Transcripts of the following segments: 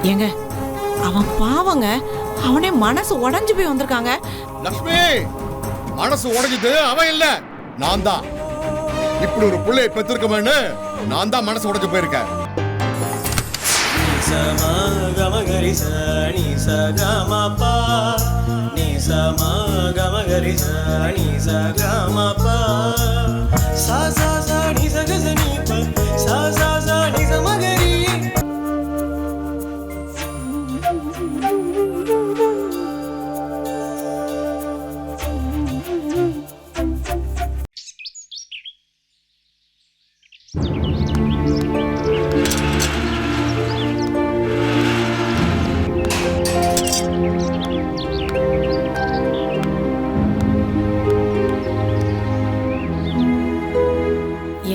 ஏங்க அவன் பாவங்க, அவனே மனசு உடைஞ்சு போய் வந்திருக்காங்க. லக்ஷ்மி, மனசு உடைஞ்சது அவன் இல்ல, நான் தான். இப்படி ஒரு பிள்ளையை பெற்றிருக்கவேன்னு நான் தான் மனசு உடைஞ்சு போயிருக்கேன்.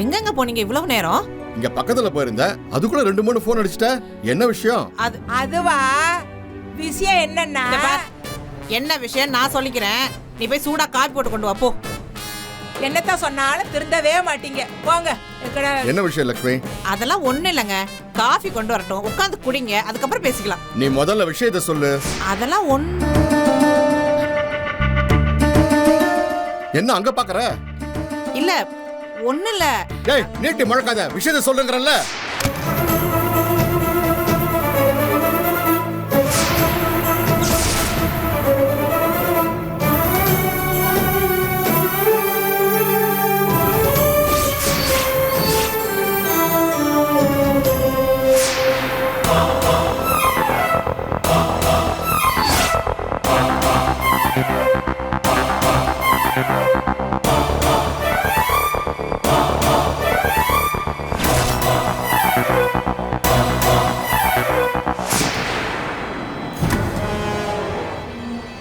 எங்கங்க போனீங்க இவ்வளவு நேரம்? இங்க பக்கத்துல போயிருந்த, அதுக்குள்ள 2-3 போன் அடிச்சிட்ட. என்ன விஷயம்? அதுவா விஷயம் என்னன்னா, என்ன விஷயம் நான் சொல்லிக்கிறேன். நீ போய் சூடா காபி போட்டு கொண்டு வா போ. என்னத்த சொன்னாலும் திருந்தவே மாட்டீங்க, போங்க. என்ன விஷயம் லக்ஷ்மி? அதெல்லாம் ஒண்ணு இல்லங்க, காஃபி கொண்டு வரட்டும், உட்கார்ந்து குடிங்க, அதுக்கப்புறம் பேசிக்கலாம். நீ முதல்ல விஷயத்தை சொல்லு. அதெல்லாம் ஒண்ணு. என்ன அங்க பாக்குற? இல்ல ஒண்ணு இல்ல. டேய், நீட்டி முழக்காத, விஷயத்தை சொல்லுங்கறல்ல.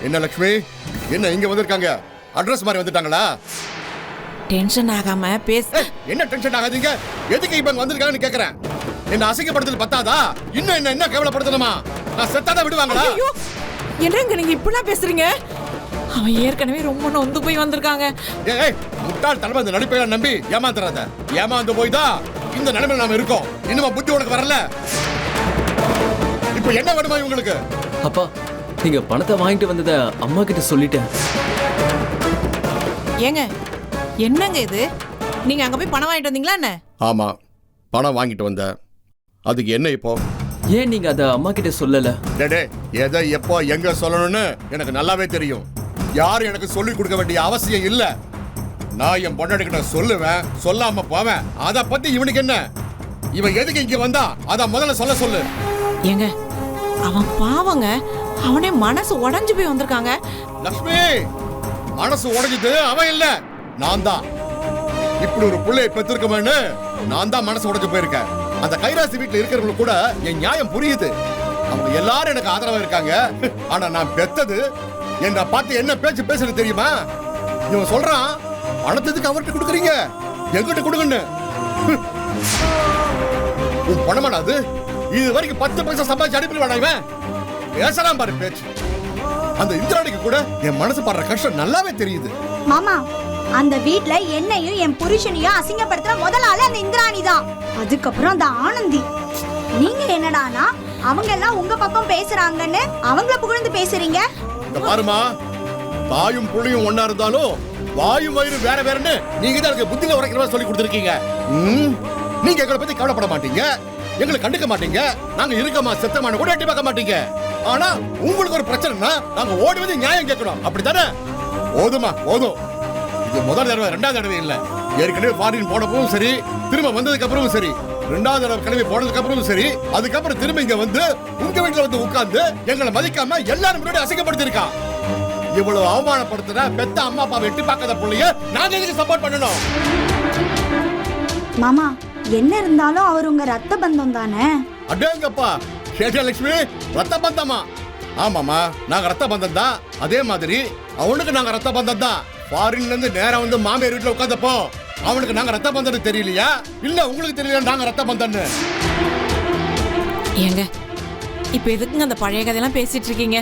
என்ன லக்ஷ்மி, என்ன இங்க வந்திருக்காங்க? அட்ரஸ் மாதிரி வந்துட்டாங்களா? டென்ஷன் ஆகாம பேசு. என்ன டென்ஷன் ஆகாதீங்க? எதுக்கு இப்ப வந்திருக்காங்கன்னு கேக்குறேன். என்ன அசிங்கப்படுத்தல் பத்தாதா? இன்னும் என்ன கேவலப்படுத்தணுமா? நான் செத்தாதான் விடுவாங்களா? என்னங்க நீங்க இப்படிலாம் பேசுறீங்க? அவன் ஏற்கனவே ரொம்ப நொந்து போய் வந்திருக்காங்க. ஏய், முட்டாள் தலைமை இந்த நடிப்பை நம்பி ஏமாந்துறாத. ஏமாந்து போய் தான் இந்த நிலைமையில நாம இருக்கோம். இன்னுமா புத்தி உனக்கு வரல? இப்ப என்ன வேணுமா இவங்களுக்கு? அப்பா, நீங்க பணத்தை வாங்கிட்டு வந்தத அம்மா கிட்ட சொல்லிட்டேன். ஏங்க என்னங்க இது? நீங்க அங்க போய் பணம் வாங்கிட்டு வந்தீங்களா என்ன? ஆமா, பணம் வாங்கிட்டு வந்த. அதுக்கு என்ன இப்போ? ஏன் நீங்க அத அம்மா கிட்ட சொல்லல? டேடே, எதை எப்போ எங்க சொல்லணும்னு எனக்கு நல்லாவே தெரியும். யாரும் எனக்கு சொல்லி கொடுக்க வேண்டிய அவசியம் இல்ல. நான் என் பொண்டாட்டிகிட்ட சொல்லுவேன், சொல்லாம போவேன். அத பத்தி இவனுக்கு என்ன? இவன் எதுக்கு இங்க வந்தா அத முதல்ல சொல்ல சொல்லு. ஏங்க அவன் பாவங்க, அவனே மனசு உடைஞ்சு போய் வந்திருக்காங்க. லக்ஷ்மி, மனசு உடைஞ்சது அவன் இல்ல, நான் தான். இப்படி ஒரு பிள்ளையை பெற்றிருக்கவேன்னு நான் தான் மனசு உடைஞ்சு போயிருக்கேன். அந்த கைராசி வீட்டுல இருக்கிறவங்களுக்கு கூட என் நியாயம் புரியுது. அவங்க எல்லாரும் எனக்கு ஆதரவா இருக்காங்க. ஆனா நான் பெத்தது என்ன பார்த்து என்ன பேச்சு பேசுறது தெரியுமா? இவன் சொல்றான், பணத்துக்கு அவர்கிட்ட கொடுக்குறீங்க, எங்கிட்ட கொடுங்கன்னு. உன் பணமான அது? இது வரைக்கும் 10 பைசா சம்பாதிச்சு அனுப்பி வேணா இவன்? பேசலாம் பாரு பேச்சு. அந்த இந்திராணிக்கு கூட என் மனசு படுற கஷ்டம் நல்லாவே தெரியுது. மாமா, அந்த வீட்ல என்னையும் என் புருஷனையும் அசிங்கப்படுத்துற முதல் ஆளு அந்த இந்திராணி தான். அதுக்கப்புறம் அந்த ஆனந்தி. நீங்க என்னடானா அவங்க எல்லாம் உங்க பக்கம் பேசுறாங்கன்னு அவங்கள புகழ்ந்து பேசுறீங்க. இந்த பாருமா, தாயும் புள்ளியும் ஒன்னா இருந்தாலும் வாயும் வயிறு வேற வேறன்னு நீங்க தான் எனக்கு புத்தியில உரைக்கிறவா சொல்லி கொடுத்துருக்கீங்க. நீங்க எங்களை பத்தி கவலைப்பட மாட்டீங்க, எங்களை கண்டுக்க மாட்டீங்க. நாங்க இருக்கமா செத்தமான கூட எட்டி பார்க்க மாட்டீங்க. ஆனா உங்களுக்கு ஒரு பிரச்சனைனா நாங்க ஓடி வந்து நியாயம் கேட்கணும், அப்படித்தானே? போதுமா, போதும். இது முதல் தடவை, 2வது தடவை இல்ல. ஏற்கனவே ஃபாரின் போனப்பவும் சரி, திரும்ப வந்ததுக்கு அப்புறமும் சரி, 2வது தடவை கிளம்பி போனதுக்கு அப்புறமும் சரி, அதுக்கப்புறம் திரும்ப இங்க வந்து உங்க வீட்டுல வந்து உட்கார்ந்து எங்களை மதிக்காம எல்லாரும் முன்னாடி அசிங்கப்படுத்திருக்கான். இவ்வளவு அவமானப்படுத்துற பெத்த அம்மா அப்பாவை எட்டி பார்க்காத பிள்ளைய நாங்க எதுக்கு சப்போர்ட் பண்ணணும்? மாமா, என்ன இருந்தாலும் அவர் உங்க ரத்த பந்தம் தானே. அடேங்கப்பா, சேஷலட்சுமி ரத்த பந்தமா? ஆமாமா, நாங்க ரத்த பந்தம் தான். அதே மாதிரி அவனுக்கு நாங்க ரத்த பந்தம் தான். ஃபாரின்ல இருந்து நேரா வந்து மாமியார் வீட்டுல உட்கார்ந்தப்போ அவனுக்கு நாங்க ரத்த பந்தம் தெரியலையா? இல்ல உங்களுக்கு தெரியல நாங்க ரத்த பந்தம்னு? ஏங்க இப்ப எதுக்குங்க அந்த பழைய கதையெல்லாம் பேசிட்டு இருக்கீங்க?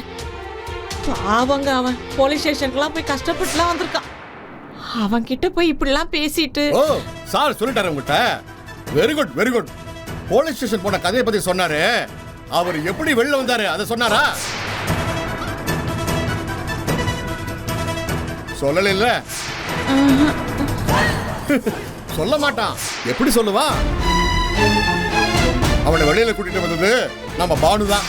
பாவங்க, அவன் போலீஸ் ஸ்டேஷனுக்குலாம் போய் கஷ்டப்பட்டுலாம் வந்திருக்கான். அவன் கிட்ட போய் இப்படிலாம் பேசிட்டு. ஓ, சார் சொல்லிட்டாரு உங்ககிட்ட. Very good, very good. Police station போன கதையை பத்தி சொன்னாரு. அவர் எப்படி வெளில வந்தாரு அதை சொன்னாரா? சொல்லல இல்ல? சொல்ல மாட்டான். எப்படி சொல்லுவா? அவனை வெளியில கூட்டிட்டு வந்தது நம்ம பானுதான்.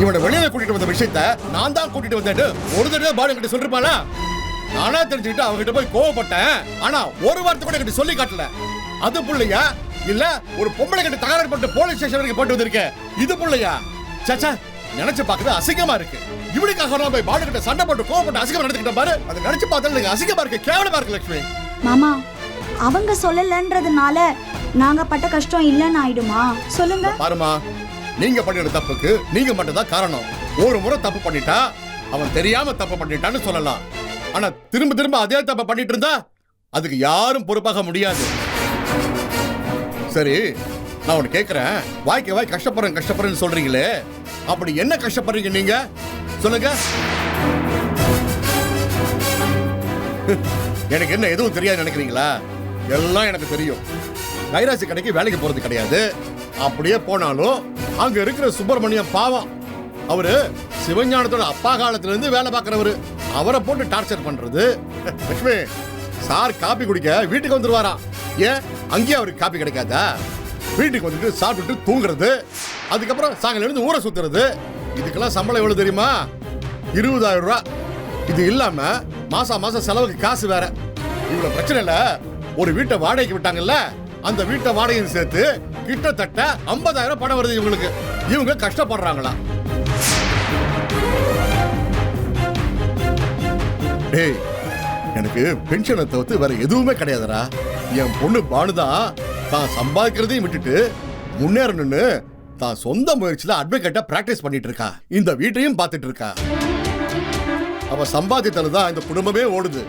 இவனை வெளியில கூட்டிட்டு வந்த விஷயத்த நான் தான் கூட்டிட்டு வந்தேன்னு ஒரு தடவை பானு கிட்ட சொல்லிருப்பாளா? நானா தெரிஞ்சுக்கிட்டு அவகிட்ட போய் கோவப்பட்டேன். ஆனா ஒரு வார்த்தை கூட கிட்ட சொல்லி காட்டல. அது புள்ளையா இல்ல ஒரு பொம்பளை கிட்ட தகராறு பண்ணிட்டு போலீஸ் ஸ்டேஷன் வரைக்கும் போட்டு வந்திருக்க? இது புள்ளையா? சச்சா, நினைச்சு பார்க்கறது அசிங்கமா இருக்கு. இவனுக்காக நான் போய் பானு கிட்ட சண்டை போட்டு கோவப்பட்டு அசிங்கமா நடந்துக்கிட்டேன் பாரு. அதை நினைச்சு பார்த்தா எனக்கு அசிங்கமா இருக்கு, கேவலமா இருக்கு லட்சுமி. மாமா, அவங்க சொல்லலன்றதுனால நாங்க பட்ட கஷ்டம் இல்லைன்னு ஆயிடுமா? சொல்லுங்க. பாருமா, நீங்க பண்ணின தப்புக்கு நீங்க மட்டும் தான் காரணம். ஒரு முறை தப்பு பண்ணிட்டா அவன் தெரியாம தப்பு பண்ணிட்டான்னு சொல்லலாம். ஆனா திரும்ப திரும்ப அதே தப்பு பண்ணிட்டு இருந்தா அதுக்கு யாரும் பொறுப்பாக முடியாது. சரி, நான் உன்னை கேட்கிறேன். வாய்க்கு வாய் கஷ்டப்படுறேன்னு சொல்றீங்களே, அப்படி என்ன கஷ்டப்படுறீங்க நீங்க சொல்லுங்க. எனக்கு என்ன எதுவும் தெரியாது நினைக்கிறீங்களா? எல்லாம் எனக்கு தெரியும். கைராசி கடைக்கு வேலைக்கு போறது கிடையாது. அப்படியே போனாலும் அங்க இருக்கிற சுப்பிரமணியம் பாவம். அவரு சிவஞானத்தோட அப்பா காலத்துல இருந்து வேலை பார்க்கறவரு. அவரை போட்டு டார்ச்சர் பண்றது. லட்சுமி, சார் காப்பி குடிக்க வீட்டுக்கு வந்துருவாராம். ஏன் அங்கேயே அவருக்கு காப்பி கிடைக்காதா? வீட்டுக்கு வந்துட்டு சாப்பிட்டுட்டு தூங்குறது, அதுக்கப்புறம் சாயங்காலம் இருந்து ஊரை சுத்துறது. இதுக்கெல்லாம் சம்பளம் எவ்வளவு தெரியுமா? 20,000 ரூபாய். இது இல்லாம மாசம் செலவுக்கு காசு வேற. இவ்வளவு பிரச்சனை இல்ல. ஒரு வீட்டை வாடகைக்கு விட்டாங்கல்ல, அந்த வீட்டை வாடகையும் சேர்த்து கிட்டத்தட்ட 50,000 பணம் வருது இவங்களுக்கு. இவங்க கஷ்டப்படுறாங்களா? டேய், எனக்கு பென்ஷனை தவிர்த்து வேற எதுவுமே கிடையாதுடா. என் பொண்ணு பானுதான் தான் சம்பாதிக்கிறதையும் விட்டுட்டு முன்னேறணும்னு தான் சொந்த முயற்சியில அட்வொகேட்டா பிராக்டிஸ் பண்ணிட்டு இருக்கா. இந்த வீட்டையும் பார்த்துட்டு இருக்கா. அவ சம்பாதித்தால தான் இந்த குடும்பமே ஓடுது.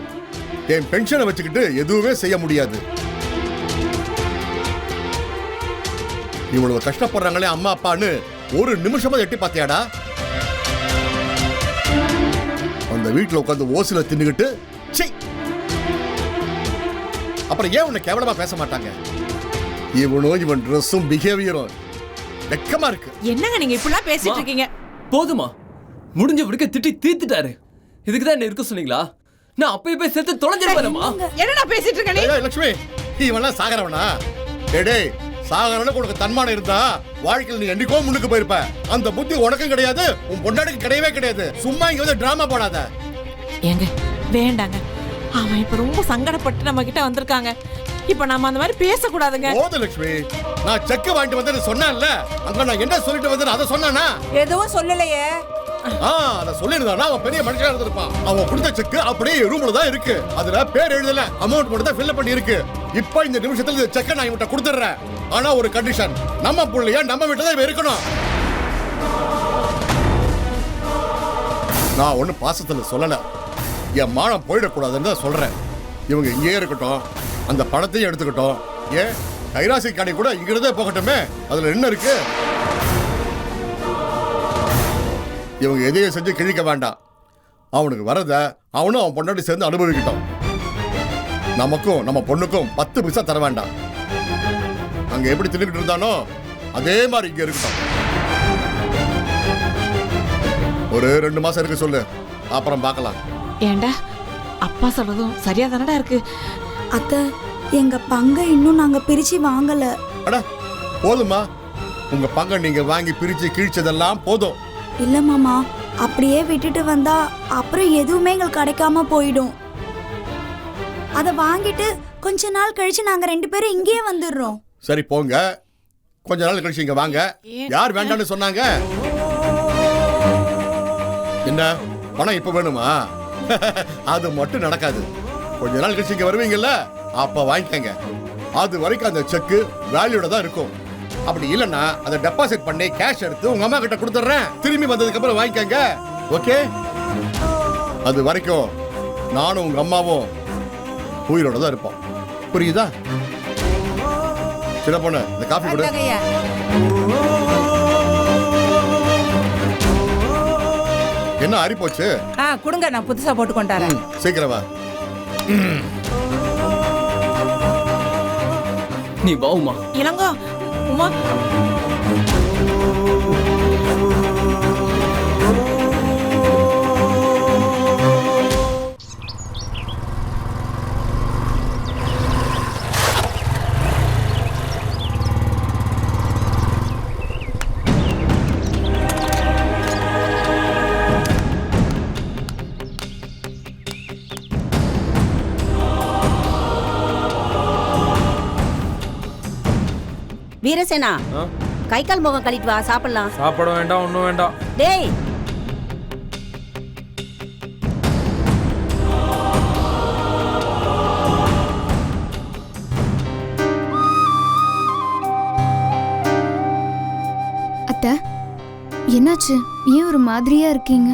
என் பென்ஷனை வச்சுக்கிட்டு எதுவுமே செய்ய முடியாது. இவ்வளவு கஷ்டப்படுறாங்களே அம்மா அப்பான்னு ஒரு நிமிஷமா எட்டி பார்த்தியாடா? அந்த வீட்டுல உட்காந்து ஓசில தின்னுகிட்டு அப்புறம் ஏன் உன்னை கேவலமா பேச மாட்டாங்க? இவன் ட்ரெஸ்ஸும் பிஹேவியரும் வெக்கமா இருக்கு. என்னங்க நீங்க இப்படிலாம் பேசிட்டு இருக்கீங்க? போதுமா? முடிஞ்ச விடுக்க திட்டி தீர்த்துட்டாரு. இதுக்கு தான் என்ன இருக்க சொன்னீங்களா? நான் அப்பயே போய் செத்து தொலைஞ்சிருப்பேனமா? என்னடா பேசிட்டு இருக்க நீ? லட்சுமி, இவெல்லாம் சாகரவனா? டேய், சாகரவனுக்கு உனக்கு தன்மானம் இருந்தா வாழ்க்கையில் நீ என்னைக்கோ முன்னுக்கு போயிருப்ப. அந்த புத்தி உனக்கும் கிடையாது, உன் பொண்டாட்டிக்கு கிடையவே கிடையாது. சும்மா இங்க வந்து டிராமா போடாத. ஏங்க வேண்டாங்க, அவன் இப்ப ரொம்ப சங்கடப்பட்டு நம்ம கிட்ட வந்திருக்காங்க. இப்ப நாம அந்த மாதிரி பேசக்கூடாதுங்க. போது லட்சுமி, நான் செக் வாங்கிட்டு வந்து சொன்னேன்ல, அங்க நான் என்ன சொல்லிட்டு வந்தேன் அதை சொன்னானா? எதுவும் சொல்லலையே. அத சொல்லிருந்தானா அவன் பெரிய மனுஷனா இருந்திருப்பான். அவன் கொடுத்த செக் அப்படியே ரூம்ல தான் இருக்கு. அதுல பேர் எழுதல, அமௌண்ட் மட்டும் தான் ஃபில் பண்ணி இருக்கு. இப்போ இந்த நிமிஷத்துல இந்த செக்கை நான் இவன்ட்ட கொடுத்துறேன். ஆனா ஒரு கண்டிஷன், நம்ம புள்ளைய நம்ம வீட்டுல தான் இருக்கணும். நான் ஒண்ணு பாசத்துல சொல்லல, என் மானம் போயிடக்கூடாதுன்னு தான் சொல்றேன். இவங்க இங்கே இருக்கட்டும், அந்த பணத்தையும் எடுத்துக்கிட்டோம். ஏன் கைராசி கடை கூட இங்கிருந்தே போகட்டுமே, அதுல என்ன இருக்கு? இவங்க எதையும் செஞ்சு கிழிக்க வேண்டாம். அவனுக்கு வரத அவனும் அவன் பொண்டாட்டி சேர்ந்து அனுபவிக்கிட்டோம். நமக்கும் நம்ம பொண்ணுக்கும் 10 பைசா தர வேண்டாம். அங்க எப்படி தின்னுக்கிட்டு இருந்தானோ அதே மாதிரி இங்க இருக்கட்டும். ஒரு 2 மாசம் இருக்கு சொல்லு, அப்புறம் பார்க்கலாம். ஏண்டா, அப்பா சொல்றதும் சரியா தானடா இருக்கு. அத்தை, எங்க பங்கை இன்னும் நாங்க பிரிச்சு வாங்கல. அட போதுமா, உங்க பங்கை நீங்க வாங்கி பிரிச்சு கிழிச்சதெல்லாம் போதும். இல்ல மாமா, அப்படியே விட்டுட்டு வந்தா அப்புறம் எதுவுமே எங்களுக்கு கிடைக்காம போயிடும். அத வாங்கிட்டு கொஞ்ச நாள் கழிச்சு நாங்க 2 பேரும் இங்கேயே வந்துடுறோம். சரி போங்க, கொஞ்ச நாள் கழிச்சு இங்க வாங்க. யார் வேண்டாம்னு சொன்னாங்க? என்ன பணம் இப்ப வேணுமா? அது மட்டும் நடக்காது. கொஞ்ச நாள் கழிச்சு இங்க வருவீங்கல்ல, அப்ப வாங்கிக்கங்க. அது வரைக்கும் அந்த செக் வேல்யூட தான் இருக்கும். அப்படி இல்லைன்னா அதை டெபாசிட் பண்ணி கேஷ் எடுத்து உங்க அம்மா கிட்ட கொடுத்துட்றேன். திரும்பி வந்ததுக்கு அப்புறம் வாங்கிக்கங்க. ஓகே? அது வரைக்கும் நானும் உங்க அம்மாவும் உயிரோட தான் இருப்போம். புரியுதா? சின்ன பொண்ணு, இந்த காஃபி கொடு. அத்தகையா. என்ன ஆறி போச்சு? கொடுங்க, நான் புதுசா போட்டு கொண்டாரேன். சீக்கிரம் வா. நீ வா உமா. இளங்கோ உமா வீரசேனா, கை கால் முகம் கழிட்டு வா, சாப்பிடலாம். சாப்பிட வேண்டாம், ஒன்றும் வேண்டாம். டேய், அத்தை, என்னாச்சு? ஏன் ஒரு மாதிரியா இருக்கீங்க?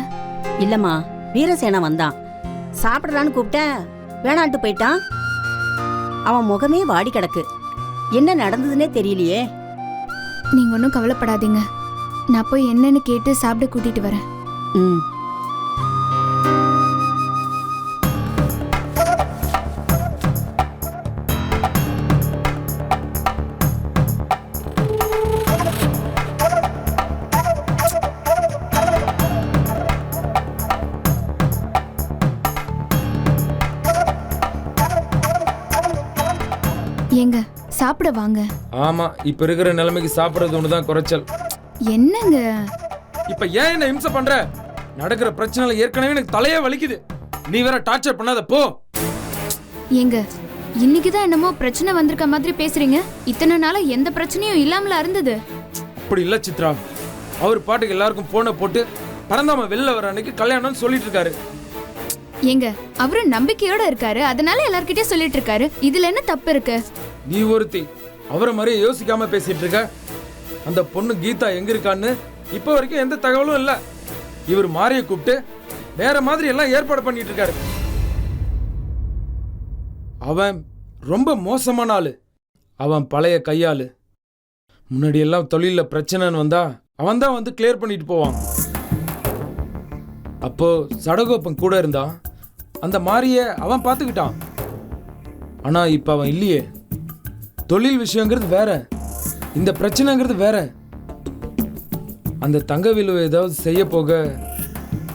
இல்லம்மா, வீரசேனா வந்தான். சாப்பிடலான்னு கூப்பிட்டேன், வேணான்ட்டு போயிட்டான். அவன் முகமே வாடி கிடக்கு. என்ன நடந்ததுன்னே தெரியலையே. நீங்க ஒன்றும் கவலைப்படாதீங்க. நான் போய் என்னன்னு கேட்டு சாப்பிட கூட்டிட்டு வரேன். ம். ஏங்க, சாப்பிட வாங்க. ஆமா, இப்ப இருக்கிற நிலைமைக்கு சாப்பிடுறது ஒண்ணுதான் குறைச்சல். என்னங்க? இப்ப ஏன் என்ன இம்சை பண்ற? நடக்கிற பிரச்சனைல ஏற்கனவே எனக்கு தலையே வலிக்குது. நீ வேற டார்ச்சர் பண்ணாத, போ. ஏங்க, இன்னைக்குதான் என்னமோ பிரச்சனை வந்திருக்க மாதிரி பேசுறீங்க. இத்தனை நாளா எந்த பிரச்சனையும் இல்லாமல இருந்தது. அப்படி இல்ல சித்ரா, அவர் பாட்டுக்கு எல்லாருக்கும் போனை போட்டு பரந்தாம வெளில வர அன்னைக்கு கல்யாணம்னு சொல்லிட்டு இருக்காரு. ஏங்க, அவரு நம்பிக்கையோட இருக்காரு, அதனால எல்லார்கிட்டயும் சொல்லிட்டு இருக்காரு. இதுல என்ன தப்பு இருக்கு? நீ ஒருத்தி அவரை மாதிரியே யோசிக்காம பேசிட்டு இருக்க. அந்த பொண்ணு கீதா எங்க இருக்கான்னு இப்ப வரைக்கும் எந்த தகவலும் இல்ல. இவர் மாரிய கூப்பிட்டு வேற மாதிரி எல்லாம் ஏற்பாடு பண்ணிட்டு இருக்காரு. அவன் ரொம்ப மோசமான ஆளு. அவன் பழைய கையாளு. முன்னாடி எல்லாம் தொழில பிரச்சனைன்னு வந்தா அவன் தான் வந்து கிளியர் பண்ணிட்டு போவான். அப்போ சடகோப்பன் கூட இருந்தான். அந்த மாரிய அவன் பார்த்துக்கிட்டான். ஆனா இப்ப அவன் இல்லையே. தொழில் விஷயங்கிறது வேற, இந்த பிரச்சனைங்கிறது வேற. அந்த தங்கவேலு ஏதாவது செய்ய போக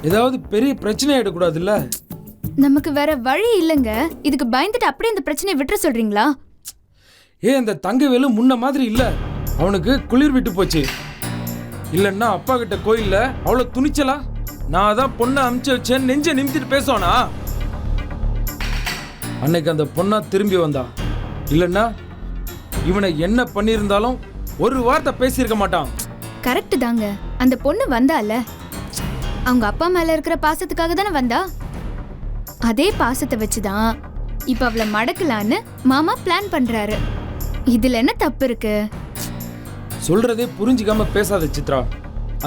ஏதாவது பெரிய பிரச்சனை ஆயிடக்கூடாதுல்ல. நமக்கு வேற வழி இல்லைங்க. இதுக்கு பயந்துட்டு அப்படியே இந்த பிரச்சனையை விட்டுற சொல்றீங்களா? அந்த தங்கவேலு முன்ன மாதிரி இல்ல. அவனுக்கு குளிர் விட்டு போச்சு. இல்லன்னா அப்பா கிட்ட கோயில்ல அவ்வளவு துணிச்சலா நான் தான் பொண்ணை அனுப்பிச்சு வச்சேன் நெஞ்ச நிமித்திட்டு பேசுவானா? அன்னைக்கு அந்த பொண்ணா திரும்பி வந்தா. இல்லன்னா இவனை என்ன பண்ணியிருந்தாலும் ஒரு வார்த்தை பேசியிருக்க மாட்டான். கரெக்ட் தாங்க. அந்த பொண்ணு வந்தால அவங்க அப்பா மேல இருக்கிற பாசத்துக்காக தானே வந்தா. அதே பாசத்தை வச்சுதான் இப்ப அவளை மடக்கலான்னு மாமா பிளான் பண்றாரு. இதுல என்ன தப்பு இருக்கு? சொல்றதே புரிஞ்சுக்காம பேசாத சித்ரா.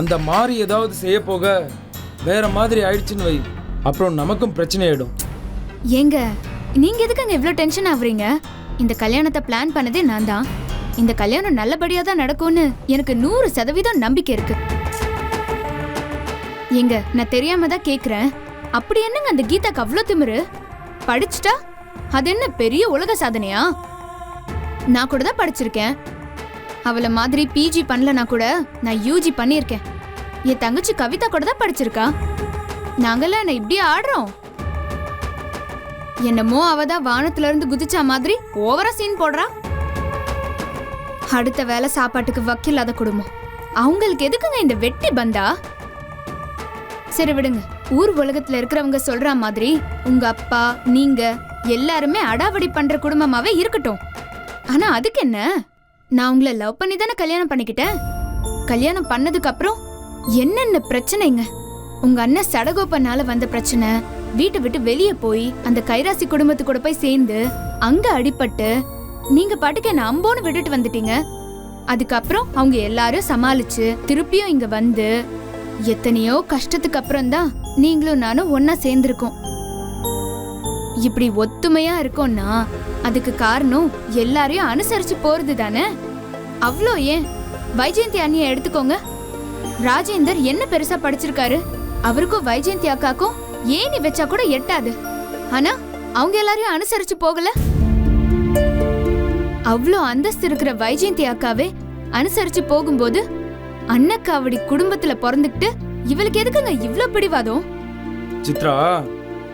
அந்த மாறி ஏதாவது செய்ய போக வேற மாதிரி ஆயிடுச்சுன்னு வை, அப்புறம் நமக்கும் பிரச்சனை ஆயிடும். ஏங்க, நீங்க எதுக்குங்க இவ்ளோ டென்ஷன் ஆகுறீங்க? இந்த கல்யாணத்தை பிளான் பண்ணதே நான் தான். இந்த கல்யாணம் நல்லபடியா தான் நடக்கும்னு எனக்கு 100% நம்பிக்கை இருக்கு. ஏங்க, நான் தெரியாம தான் கேக்குறேன். அப்படி என்னங்க அந்த கீதாக்கு அவ்வளோ திமிரு? படிச்சுட்டா அது என்ன பெரிய உலக சாதனையா? நான் கூட தான் படிச்சிருக்கேன். அவளை மாதிரி பிஜி பண்ணலனா கூட நான் யூஜி பண்ணியிருக்கேன். என் தங்கச்சி கவிதா கூட தான் படிச்சிருக்கா. நாங்கெல்லாம் என்ன இப்படி ஆடுறோம்? என்னமோ அவதான் வானத்துல இருந்து குதிச்சா மாதிரி ஓவரா சீன் போடுறா. அடுத்த வேலை சாப்பாட்டுக்கு வக்கில்லாத குடும்பம். அவங்களுக்கு எதுக்குங்க இந்த வெட்டி பந்தா? சரி விடுங்க. ஊர் உலகத்துல இருக்கிறவங்க சொல்ற மாதிரி உங்க அப்பா நீங்க எல்லாருமே அடாவடி பண்ற குடும்பமாவே இருக்கட்டும். ஆனா அதுக்கு என்ன? நான் உங்களை லவ் பண்ணி தானே கல்யாணம் பண்ணிக்கிட்டேன். கல்யாணம் பண்ணதுக்கு அப்புறம் என்னென்ன பிரச்சனைங்க. உங்க அண்ணன் சடகோப்பனால வந்த பிரச்சனை, வீட்டை விட்டு வெளியே போய் அந்த கைராசி குடும்பத்து கூட போய் சேர்ந்து அங்க அடிபட்டு நீங்க பாட்டுக்கு என்ன அம்போன்னு விட்டுட்டு வந்துட்டீங்க. அதுக்கப்புறம் அவங்க எல்லாரும் சமாளிச்சு திருப்பியும் இங்க வந்து எத்தனையோ கஷ்டத்துக்கு அப்புறம் தான் நீங்களும் நானும் ஒன்னா சேர்ந்திருக்கோம். இப்படி ஒத்துமையா இருக்கோம்னா அதுக்கு காரணம் எல்லாரையும் அனுசரிச்சு போறது தானே. அவ்வளோ ஏன் வைஜெயந்தி அண்ணியை எடுத்துக்கோங்க. ராஜேந்தர் என்ன பெருசா படிச்சிருக்காரு? அவருக்கும் வைஜெயந்தி அக்காக்கும் ஏணி வச்சா கூட எட்டாது. ஆனா அவங்க எல்லாரையும் அனுசரிச்சு போகல. அவ்வளோ அந்தஸ்து இருக்கிற வைஜெயந்தி அக்காவே அனுசரிச்சு போகும்போது அன்னக்காவடி குடும்பத்துல பிறந்துக்கிட்டு இவளுக்கு எதுக்குங்க இவ்ளோ பிடிவாதம்? சித்ரா,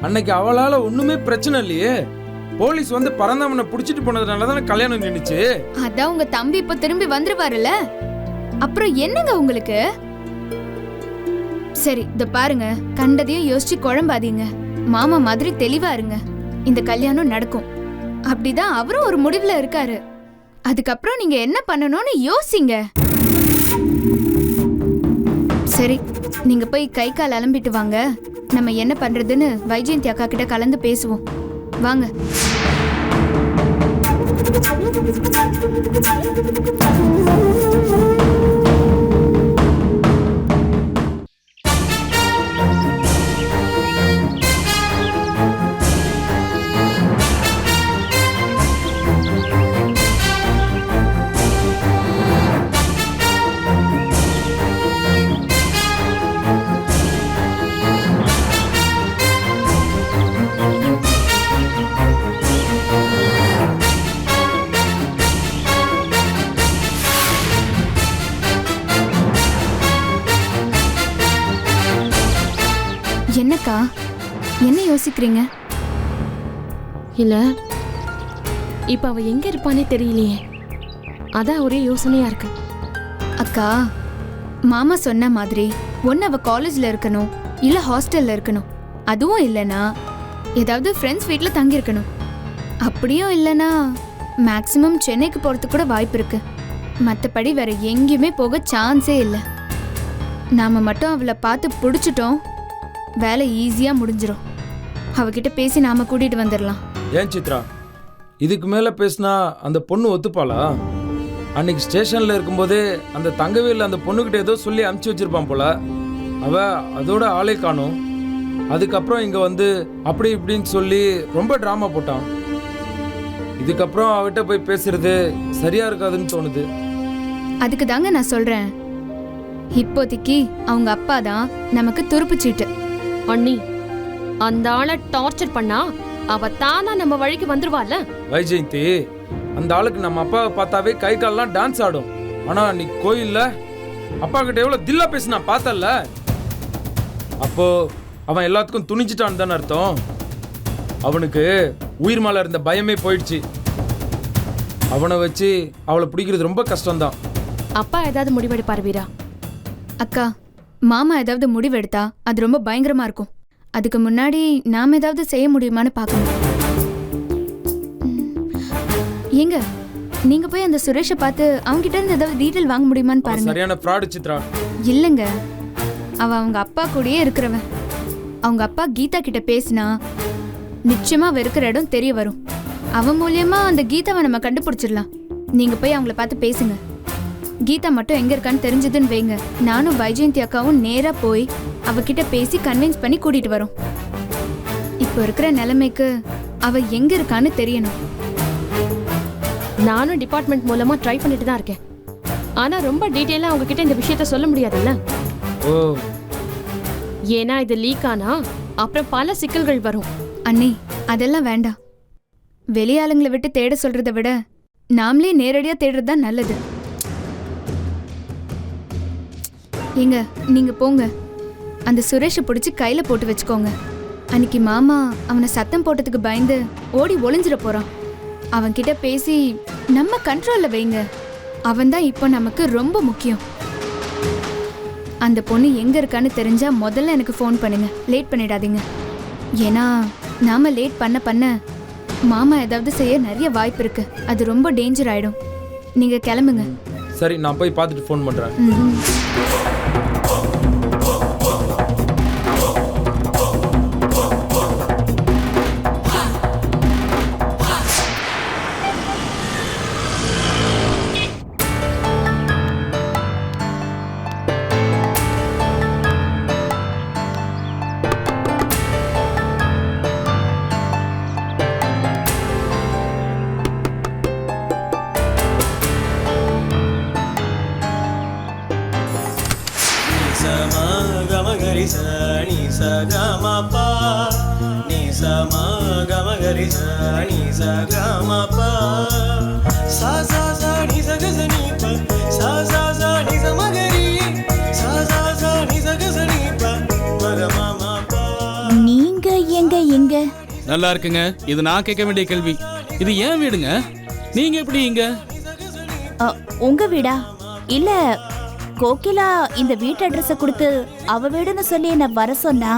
அன்னைக்கு அவளால ஒண்ணுமே பிரச்சனை இல்லையே. போலீஸ் வந்து பரந்தாமனை புடிச்சிட்டு போனதுனால தானே கல்யாணம் நின்னுச்சு. அதான் உங்க தம்பி இப்ப திரும்பி வந்துருவாருல, அப்புறம் என்னங்க உங்களுக்கு? சரி இத பாருங்க, கண்டதையும் யோசிச்சு குழம்பாதீங்க. மாமா மாதிரி தெளிவா இருங்க. இந்த கல்யாணம் நடக்கும், அப்படிதான் அவரும் ஒரு முடிவுல இருக்காரு. அதுக்கப்புறம் நீங்க என்ன பண்ணணும்னு யோசிங்க. சரி நீங்க போய் கை கால் அலம்பிட்டு வாங்க. நம்ம என்ன பண்றதுன்னு வைஜெயந்தி அக்கா கிட்ட கலந்து பேசுவோம். வாங்க. என்னக்கா என்ன யோசிக்கிறீங்க? இல்ல இப்ப அவ எங்க இருப்பானே தெரியலையே, அதான் ஒரே யோசனையா இருக்கு. அக்கா, மாமா சொன்ன மாதிரி ஒன்னு அவ காலேஜ்ல இருக்கணும், இல்ல ஹாஸ்டல்ல இருக்கணும். அதுவும் இல்லனா ஏதாவது ஃப்ரெண்ட்ஸ் வீட்ல தங்கி இருக்கணும். அப்படியும் இல்லனா மேக்ஸிமம் சென்னைக்கு போறதுக்கு கூட வாய்ப்பு இருக்கு. மற்றபடி வேற எங்கேயுமே போக சான்ஸே இல்லை. நாம மட்டும் அவளை பார்த்து பிடிச்சிட்டோம், வேலை ஈஸியா முடிஞ்சிடும். அவகிட்ட பேசி நாம கூட்டிட்டு வந்துடலாம். ஏன் சித்ரா, இதுக்கு மேல பேசினா அந்த பொண்ணு ஒத்துப்பாளா? அன்னைக்கு ஸ்டேஷன்ல இருக்கும்போதே அந்த தங்கவேல் அந்த பொண்ணுகிட்ட ஏதோ சொல்லி அனுப்பிச்சு வச்சிருப்பான் போல. அவ அதோட ஆளே காணும். அதுக்கப்புறம் இங்க வந்து அப்படி இப்படின்னு சொல்லி ரொம்ப டிராமா போட்டான். இதுக்கப்புறம் அவகிட்ட போய் பேசுறது சரியா இருக்காதுன்னு தோணுது. அதுக்கு தாங்க நான் சொல்றேன், இப்போதைக்கு அவங்க அப்பா தான் நமக்கு துருப்பு சீட்டு. அண்ணி, அந்த ஆளை டார்ச்சர் பண்ணா அவ தானா நம்ம வழிக்கு வந்துருவாள்ல. வைஜெயந்தி, அந்த ஆளுக்கு நம்ம அப்பாவை பார்த்தாவே கை கால்லாம் டான்ஸ் ஆடும். ஆனா நீ கோயில்ல அப்பா கிட்ட எவ்வளவு தில்லா பேசினா பார்த்தல்ல. அப்போ அவன் எல்லாத்துக்கும் துணிஞ்சிட்டான்னு தானே அர்த்தம். அவனுக்கு உயிர் மேல இருந்த பயமே போயிடுச்சு. அவனை வச்சு அவளை பிடிக்கிறது ரொம்ப கஷ்டம்தான். அப்பா ஏதாவது முடிவெடுப்பாரு வீரா. அக்கா, மாமா ஏதாவது முடிவெடுத்தா அது ரொம்ப பயங்கரமா இருக்கும். அதுக்கு முன்னாடி நாம ஏதாவது செய்ய முடியுமான்னு பார்க்கணும். ஏங்க, நீங்க போய் அந்த சுரேஷை பார்த்து அவங்க கிட்ட இருந்து ஏதாவது டீடைல் வாங்க முடியுமான்னு பாருங்க. சரியான ஃப்ராட் சித்ரா. இல்லங்க, அவங்க அப்பா கூடயே இருக்கிறவன். அவங்க அப்பா கீதா கிட்ட பேசினா நிச்சயமா இருக்கிற இடம் தெரிய வரும். அவன் மூலியமா அந்த கீதாவை நம்ம கண்டுபிடிச்சிடலாம். நீங்க போய் அவங்கள பார்த்து பேசுங்க. கீதா மட்டும் எங்க இருக்கான்னு தெரிஞ்சதுன்னு வைங்க, நானும் வைஜெயந்தி அக்காவும் நேரா போய் அவகிட்ட பேசி கன்வின்ஸ் பண்ணி கூட்டிட்டு வரோம். இப்போ இருக்கிற நிலைமைக்கு அவ எங்க இருக்கான்னு தெரியணும். நானும் டிபார்ட்மெண்ட் மூலமா ட்ரை பண்ணிட்டு தான் இருக்கேன். ஆனா ரொம்ப டீட்டெயிலா அவங்க கிட்ட இந்த விஷயத்த சொல்ல முடியாதுல்ல. ஓ, ஏன்னா இது லீக் ஆனா அப்புறம் பல சிக்கல்கள் வரும். அண்ணி, அதெல்லாம் வேண்டாம். வெளியாளுங்களை விட்டு தேட சொல்றதை விட நாமளே நேரடியா தேடுறது தான் நல்லது. ஏங்க, நீங்க போங்க, அந்த சுரேஷை பிடிச்சி கையில போட்டு வச்சுக்கோங்க. அன்னைக்கு மாமா அவனை சத்தம் போட்டதுக்கு பயந்து ஓடி ஒளிஞ்சிட போறான். அவன்கிட்ட பேசி நம்ம கண்ட்ரோல்ல வைங்க. அவன் தான் இப்போ நமக்கு ரொம்ப முக்கியம். அந்த பொண்ணு எங்க இருக்கான்னு தெரிஞ்சா முதல்ல எனக்கு ஃபோன் பண்ணுங்க. லேட் பண்ணிடாதீங்க. ஏன்னா நாம லேட் பண்ண பண்ண மாமா ஏதாவது செய்ய நிறைய வாய்ப்பு இருக்கு. அது ரொம்ப டேஞ்சர் ஆயிடும். நீங்க கிளம்புங்க. சரி, நான் போய் பார்த்துட்டு ஃபோன் பண்றேன். Sa நீங்க இங்க நல்லா இருக்குங்க. இது நான் கேட்க வேண்டிய கேள்வி. இது ஏன் வீடுங்க? நீங்க எப்படி இங்க? உங்க வீடா? இல்ல, கோகிலா இந்த வீட்டு அட்ரஸ கொடுத்து அவ வீடுன்னு சொல்லி என்ன வர சொன்னா.